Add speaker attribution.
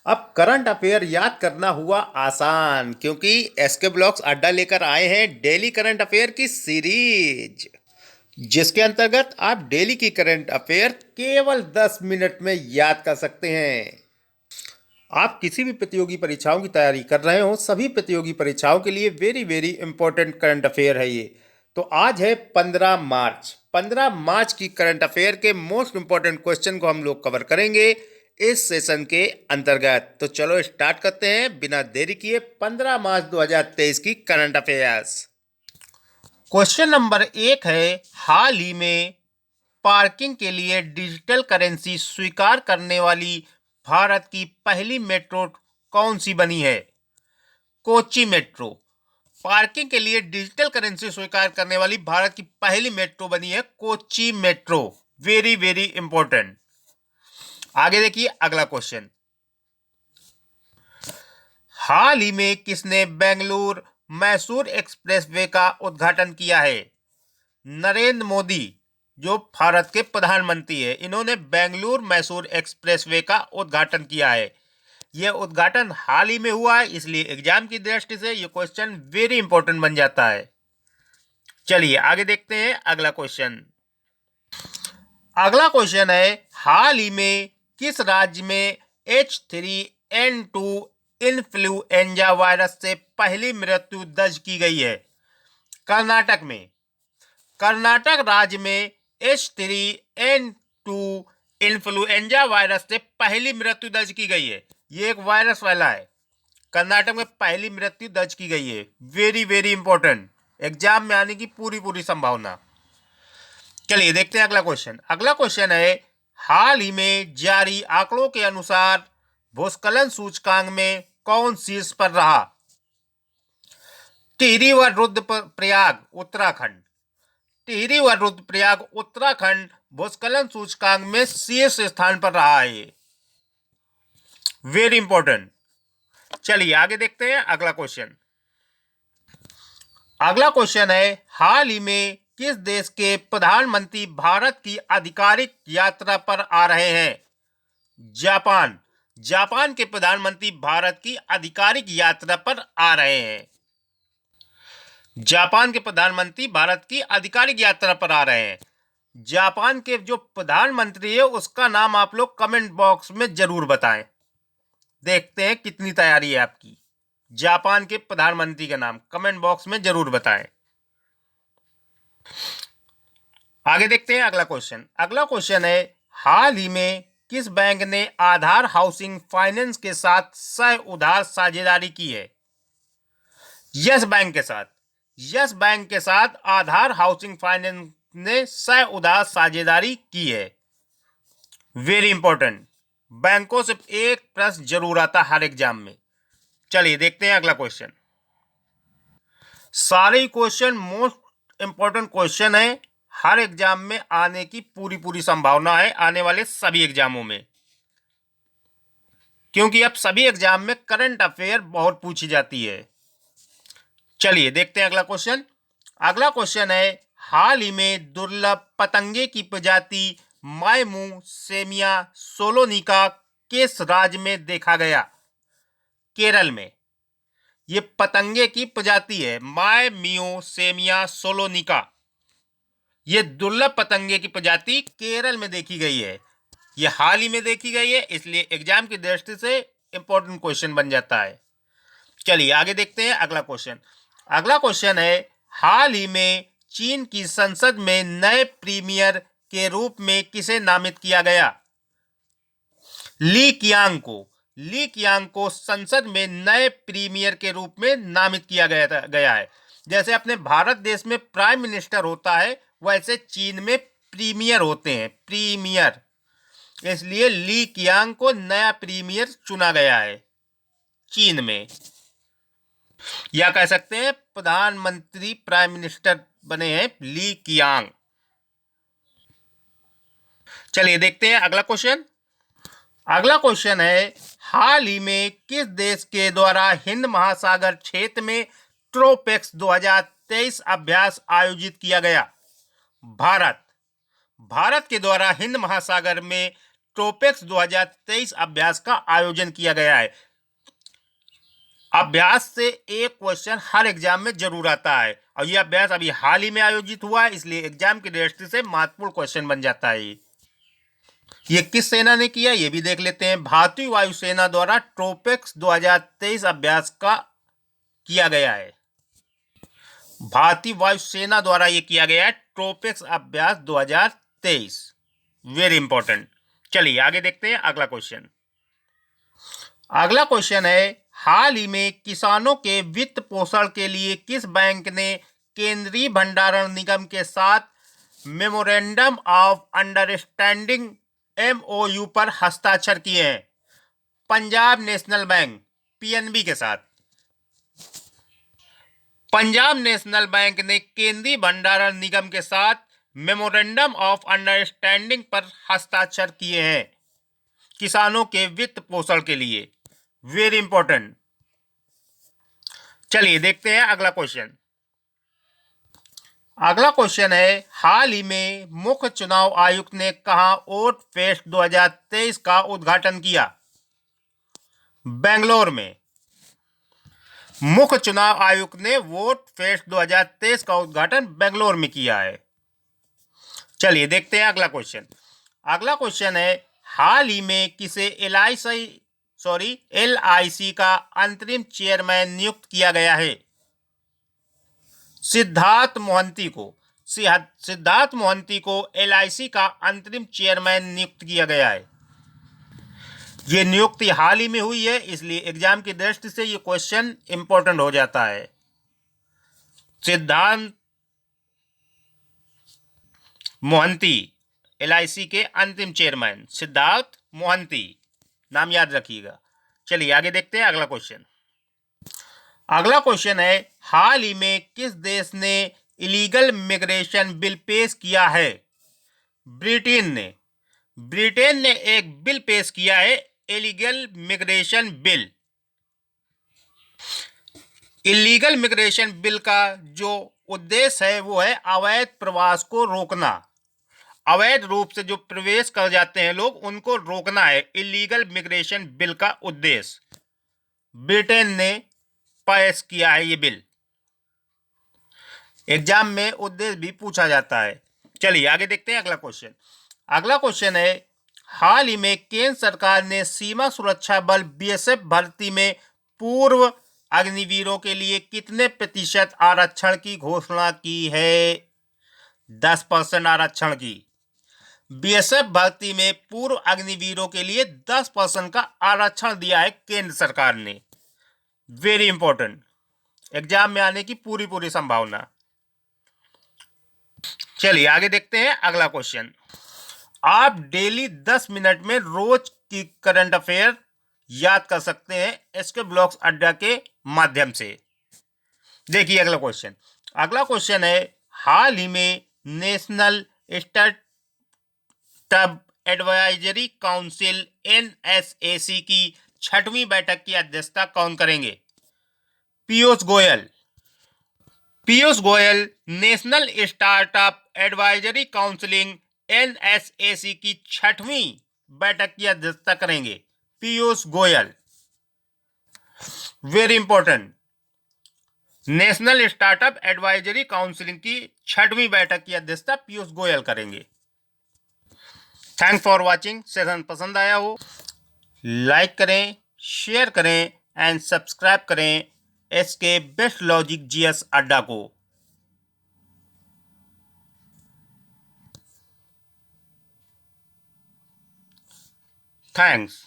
Speaker 1: अब current affair याद करना हुआ आसान क्योंकि एसके ब्लॉक्स अड्डा लेकर आए हैं डेली करंट अफेयर की सीरीज, जिसके अंतर्गत आप डेली की करंट अफेयर केवल 10 मिनट में याद कर सकते हैं। आप किसी भी प्रतियोगी परीक्षाओं की तैयारी कर रहे हो, सभी प्रतियोगी परीक्षाओं के लिए very very important current affair है ये। तो आज है 15 मार्च। 15 मार्च की करंट अफेयर के मोस्ट इंपॉर्टेंट क्वेश्चन को हम लोग कवर करेंगे इस सेशन के अंतर्गत। तो चलो स्टार्ट करते हैं बिना देरी किए 15 मार्च 2023 की करंट अफेयर्स। क्वेश्चन नंबर 1 है, हाल ही में पार्किंग के लिए डिजिटल करेंसी स्वीकार करने वाली भारत की पहली मेट्रो कौन सी बनी है? कोची मेट्रो। पार्किंग के लिए डिजिटल करेंसी स्वीकार करने वाली भारत की पहली मेट्रो बनी है Kochi metro. Very very important. आगे देखिए अगला क्वेश्चन। हाल ही में किसने बेंगलुरु मैसूर एक्सप्रेसवे का उद्घाटन किया है? नरेंद्र मोदी, जो भारत के प्रधानमंत्री है, इन्होंने बेंगलुरु मैसूर एक्सप्रेसवे का उद्घाटन किया है। यह उद्घाटन हाल ही में हुआ है, इसलिए एग्जाम की दृष्टि से यह क्वेश्चन वेरी इंपॉर्टेंट बन जाता है। चलिए आगे देखते हैं अगला क्वेश्चन। अगला क्वेश्चन है, हाल ही में किस राज्य में H3N2 इन्फ्लुएंजा वायरस से पहली मृत्यु दर्ज की गई है? कर्नाटक में। कर्नाटक राज्य में H3N2 इन्फ्लुएंजा वायरस से पहली मृत्यु दर्ज की गई है। ये एक वायरस फैला है, कर्नाटक में पहली मृत्यु दर्ज की गई है। वेरी वेरी इंपॉर्टेंट, एग्जाम में आने की पूरी पूरी संभावना। चलिए देखते हैं अगला क्वेश्चन। अगला क्वेश्चन है, हाल ही में जारी आंकड़ों के अनुसार भूस्खलन सूचकांक में कौन शीर्ष पर रहा? टिहरी व रुद्रप्रयाग उत्तराखंड। टिहरी व रुद्रप्रयाग उत्तराखंड भूस्खलन सूचकांक में शीर्ष स्थान पर रहा है। Very important. चलिए आगे देखते हैं अगला क्वेश्चन। अगला क्वेश्चन है, हाल ही में किस देश के प्रधानमंत्री भारत की आधिकारिक यात्रा पर आ रहे हैं? जापान। जापान के प्रधानमंत्री भारत की आधिकारिक यात्रा पर आ रहे हैं। जापान के प्रधानमंत्री भारत की आधिकारिक यात्रा पर आ रहे हैं। जापान के जो प्रधानमंत्री है उसका नाम आप लोग कमेंट बॉक्स में जरूर बताएं। देखते हैं कितनी तैयारी है आपकी। जापान के प्रधानमंत्री का नाम कमेंट बॉक्स में जरूर बताएं। आगे देखते हैं अगला क्वेश्चन। अगला क्वेश्चन है, हाल ही में किस बैंक ने आधार हाउसिंग फाइनेंस के साथ सह उधार साझेदारी की है? यस बैंक के साथ। यस बैंक के साथ आधार हाउसिंग फाइनेंस ने सह उधार साझेदारी की है। वेरी इंपॉर्टेंट, बैंकों से एक प्रश्न जरूर आता हर एग्जाम में। चलिए देखते हैं अगला क्वेश्चन। सारे क्वेश्चन मोस्ट इंपॉर्टेंट क्वेश्चन है, हर एग्जाम में आने की पूरी पूरी संभावना है, आने वाले सभी एग्जामों में, क्योंकि अब सभी एग्जाम में करंट अफेयर बहुत पूछी जाती है। चलिए देखते हैं अगला क्वेश्चन। अगला क्वेश्चन है, हाल ही में दुर्लभ पतंगे की प्रजाति मायमू सेमिया सोलोनिका किस राज्य में देखा गया? केरल में। ये पतंगे की प्रजाति है मायम्यू सेमिया सोलोनिका। ये दुर्लभ पतंगे की प्रजाति केरल में देखी गई है। ये हाल ही में देखी गई है, इसलिए एग्जाम की दृष्टि से इंपॉर्टेंट क्वेश्चन बन जाता है। चलिए आगे देखते हैं अगला क्वेश्चन। अगला क्वेश्चन है, हाल ही में चीन की संसद में नए प्रीमियर के रूप में किसे नामित किया गया? ली कियांग को। ली कियांग को संसद में नए प्रीमियर के रूप में नामित किया गया है। जैसे अपने भारत देश में प्राइम मिनिस्टर होता है, वैसे चीन में प्रीमियर होते हैं, प्रीमियर। इसलिए ली कियांग को नया प्रीमियर चुना गया है चीन में, या कह सकते हैं प्रधानमंत्री, प्राइम मिनिस्टर बने हैं ली कियांग। चलिए देखते हैं अगला क्वेश्चन। अगला क्वेश्चन है, हाल ही में किस देश के द्वारा हिंद महासागर क्षेत्र में ट्रोपेक्स 2023 अभ्यास आयोजित किया गया? भारत। भारत के द्वारा हिंद महासागर में ट्रोपेक्स 2023 अभ्यास का आयोजन किया गया है। अभ्यास से एक क्वेश्चन हर एग्जाम में जरूर आता है और यह अभ्यास अभी हाल ही में आयोजित हुआ है, इसलिए एग्जाम की दृष्टि से महत्वपूर्ण क्वेश्चन बन जाता है। ये किस सेना ने किया ये भी देख लेते हैं। भारतीय वायुसेना द्वारा ट्रोपेक्स 2023 अभ्यास का किया गया है। भारतीय वायुसेना द्वारा ये किया गया है ट्रोपेक्स अभ्यास 2023। Very important. चलिए आगे देखते हैं अगला क्वेश्चन। अगला क्वेश्चन है, हाल ही में किसानों के वित्त पोषण के लिए किस बैंक ने केंद्रीय भंडारण निगम के साथ मेमोरेंडम ऑफ अंडरस्टैंडिंग MOU पर हस्ताक्षर किए हैं? पंजाब नेशनल बैंक PNB के साथ। पंजाब नेशनल बैंक ने केंद्रीय भंडारण निगम के साथ मेमोरेंडम ऑफ अंडरस्टैंडिंग पर हस्ताक्षर किए हैं किसानों के वित्त पोषण के लिए। Very important. चलिए देखते हैं अगला क्वेश्चन। अगला क्वेश्चन है, हाल ही में मुख्य चुनाव आयुक्त ने कहां वोट फेस्ट 2023 का उद्घाटन किया? बेंगलोर में। मुख्य चुनाव आयुक्त ने वोट फेस्ट 2023 का उद्घाटन बेंगलोर में किया है। चलिए देखते हैं अगला क्वेश्चन। अगला क्वेश्चन है, हाल ही में किसे LIC का अंतरिम चेयरमैन नियुक्त किया गया है? सिद्धार्थ मोहंती को। सिद्धार्थ मोहंती को LIC का अंतरिम चेयरमैन नियुक्त किया गया है। ये नियुक्ति हाल ही में हुई है, इसलिए एग्जाम की दृष्टि से ये क्वेश्चन इंपॉर्टेंट हो जाता है। सिद्धार्थ मोहंती LIC के अंतिम चेयरमैन सिद्धार्थ मोहंती, नाम याद रखिएगा। चलिए आगे देखते हैं अगला क्वेश्चन। अगला क्वेश्चन है, हाल ही में किस देश ने इलीगल मिग्रेशन बिल पेश किया है? ब्रिटेन ने। ब्रिटेन ने एक बिल पेश किया है, illegal migration bill. Illegal migration bill का जो उद्देश्य है वो है अवैध प्रवास को रोकना। अवैध रूप से जो प्रवेश कर जाते हैं लोग, उनको रोकना है इलीगल मिग्रेशन बिल का उद्देश्य। ब्रिटेन ने पेश किया है ये बिल। एग्जाम में उद्देश्य भी पूछा जाता है। चलिए आगे देखते हैं अगला क्वेश्चन। अगला क्वेश्चन है, हाल ही में केंद्र सरकार ने सीमा सुरक्षा बल BSF भर्ती में पूर्व अग्निवीरों के लिए कितने प्रतिशत आरक्षण की घोषणा की है? 10% आरक्षण की। BSF भर्ती में पूर्व अग्निवीरों के लिए 10% का आरक्षण दिया है केंद्र सरकार ने। Very important. एग्जाम में आने की पूरी संभावना। चलिए आगे देखते हैं अगला क्वेश्चन। आप डेली 10 मिनट में रोज की करंट अफेयर याद कर सकते हैं इसके ब्लॉक्स अड्डा के माध्यम से। देखिए अगला क्वेश्चन। अगला क्वेश्चन है, हाल ही में national startup advisory council NSAC की 6वीं बैठक की अध्यक्षता कौन करेंगे? Piyush Goyal. Piyush Goyal national startup advisory counselling NSAC की 6वीं बैठक की अध्यक्षता करेंगे Piyush Goyal. Very important. National startup advisory counselling की 6वीं बैठक की अध्यक्षता पीयूष गोयल करेंगे। Thanks for watching. सेशन पसंद आया हो लाइक करें, शेयर करें एंड सब्सक्राइब करें इसके बेस्ट लॉजिक GS अड्डा को। थैंक्स।